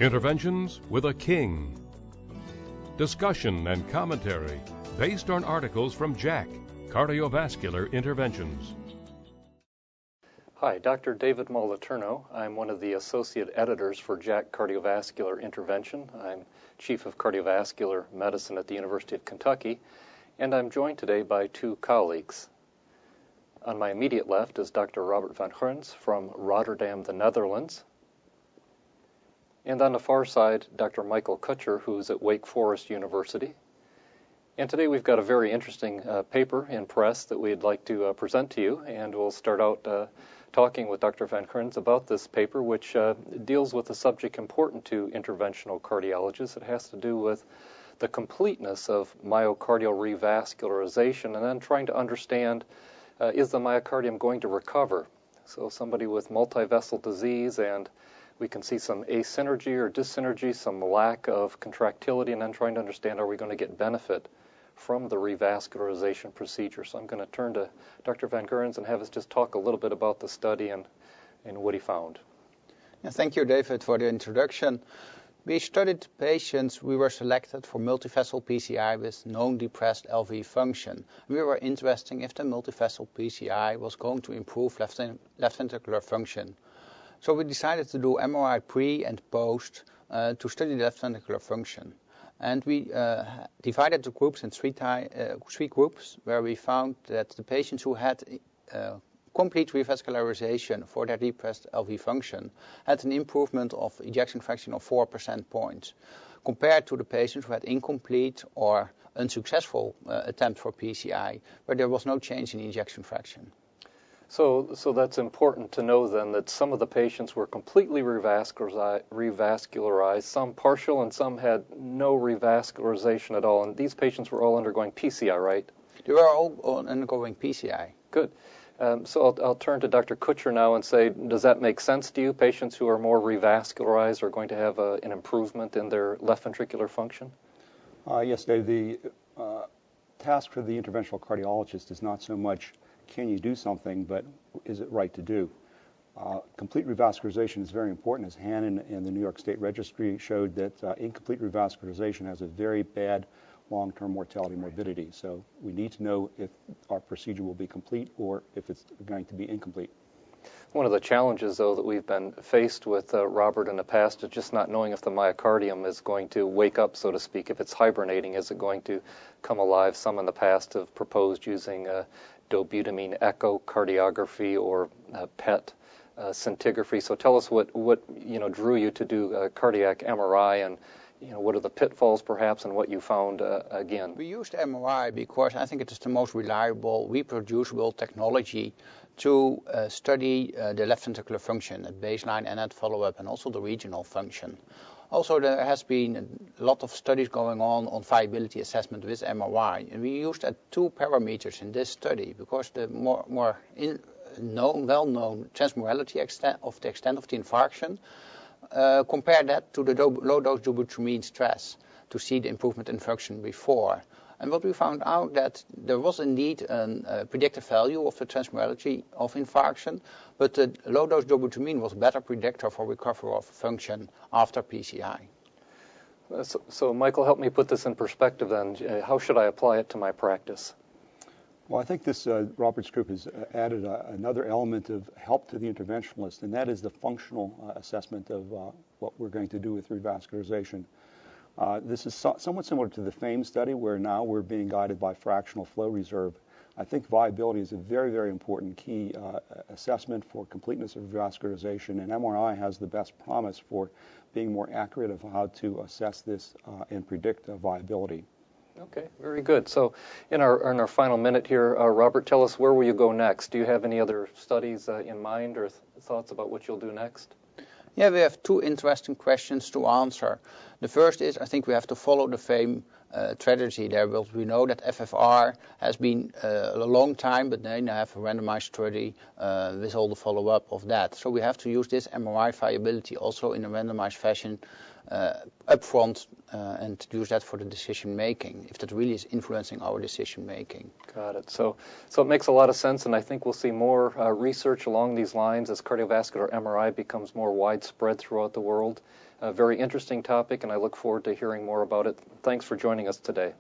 Interventions with a King. Discussion and commentary based on articles from JACC, Cardiovascular Interventions. Hi, Dr. David Moliterno. I'm one of the associate editors for JACC Cardiovascular Intervention. I'm Chief of Cardiovascular Medicine at the University of Kentucky, and I'm joined today by two colleagues. On my immediate left is Dr. Robert van Grens from Rotterdam, the Netherlands. And on the far side, Dr. Michael Kutcher, who's at Wake Forest University. And today we've got a very interesting paper in press that we'd like to present to you, and we'll start out talking with Dr. van Grens about this paper, which deals with a subject important to interventional cardiologists. It has to do with the completeness of myocardial revascularization and then trying to understand, is the myocardium going to recover? So somebody with multi-vessel disease, and we can see some asynergy or dyssynergy, some lack of contractility, and then trying to understand, are we going to get benefit from the revascularization procedure? So I'm going to turn to Dr. van Grens and have us just talk a little bit about the study and what he found. Yeah, thank you, David, for the introduction. We studied patients. We were selected for multivessel PCI with known depressed LV function. We were interested if the multivessel PCI was going to improve left ventricular function. So we decided to do MRI pre and post to study the left ventricular function. And we divided the groups in three groups, where we found that the patients who had complete revascularization for their depressed LV function had an improvement of ejection fraction of 4 percentage points, compared to the patients who had incomplete or unsuccessful attempt for PCI, where there was no change in ejection fraction. So that's important to know then, that some of the patients were completely revascularized, some partial, and some had no revascularization at all. And these patients were all undergoing PCI, right? They were all undergoing PCI. Good. So I'll turn to Dr. Kutcher now and say, does that make sense to you? Patients who are more revascularized are going to have an improvement in their left ventricular function? Yes, Dave. The task for the interventional cardiologist is not so much can you do something, but is it right to do? Complete revascularization is very important, as Hannon and the New York State Registry showed that incomplete revascularization has a very bad long-term mortality morbidity. So we need to know if our procedure will be complete or if it's going to be incomplete. One of the challenges, though, that we've been faced with, Robert, in the past is just not knowing if the myocardium is going to wake up, so to speak. If it's hibernating, is it going to come alive? Some in the past have proposed using dobutamine echocardiography or PET scintigraphy. So tell us what drew you to do cardiac MRI, and what are the pitfalls perhaps, and what you found again? We used MRI because I think it is the most reliable, reproducible technology to study the left ventricular function at baseline and at follow-up, and also the regional function. Also, there has been a lot of studies going on viability assessment with MRI, and we used two parameters in this study because the well-known transmurality of the extent of the infarction, compare that to the low-dose dobutamine stress to see the improvement in function before. And what we found out that there was indeed a predictive value of the transmurality of infarction, but the low-dose dobutamine was a better predictor for recovery of function after PCI. So Michael, help me put this in perspective then. How should I apply it to my practice? Well, I think this Robert's group has added another element of help to the interventionalist, and that is the functional assessment of what we're going to do with revascularization. This is somewhat similar to the FAME study, where now we're being guided by fractional flow reserve. I think viability is a very, very important key assessment for completeness of revascularization, and MRI has the best promise for being more accurate of how to assess this and predict viability. Okay, very good. So in our final minute here, Robert, tell us, where will you go next? Do you have any other studies in mind or thoughts about what you'll do next? Yeah, we have two interesting questions to answer. The first is, I think we have to follow the FAME tragedy there, because we know that FFR has been a long time, but they now have a randomized study with all the follow-up of that. So we have to use this MRI viability also in a randomized fashion upfront and use that for the decision making, if that really is influencing our decision making. Got it. So it makes a lot of sense, and I think we'll see more research along these lines as cardiovascular MRI becomes more widespread throughout the world. A very interesting topic, and I look forward to hearing more about it. Thanks for joining us today.